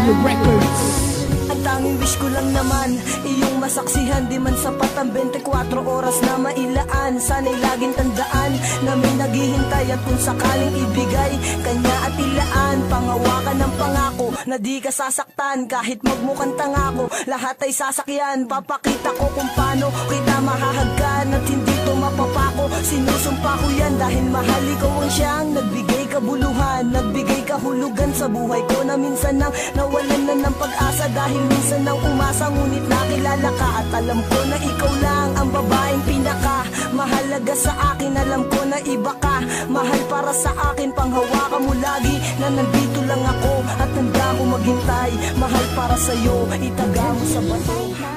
Tagalog Records. Ang tanging wish ko lang naman, iyong masaksihan. Di man sapat ang 24 oras na mailaan. Sana'y laging tandaan na may naghihintay. At kung sakaling ibigay, kanya at ilaan. Pangawakan ng pangako na di ka sasaktan. Kahit magmukhang tanga ko, lahat ay sasakyan. Papakita ko kung paano kita mahahagkan. At hindi to mapapako, sinusumpa ko yan. Dahil mahal ikaw ang siyang nagbigay kabuluhan, nagbigay kahulugan sa buhay ko. Na minsan nang nawalan na ng pag-asa. Dahil minsan nang umasa, ngunit nakilala ka. At alam ko na ikaw lang ang babaeng pinaka mahalaga sa akin. Alam ko na iba ka, mahal para sa akin. Panghawakan mo lagi na nandito lang ako. At handa ko maghintay, mahal para sa'yo, itaga mo sa bato.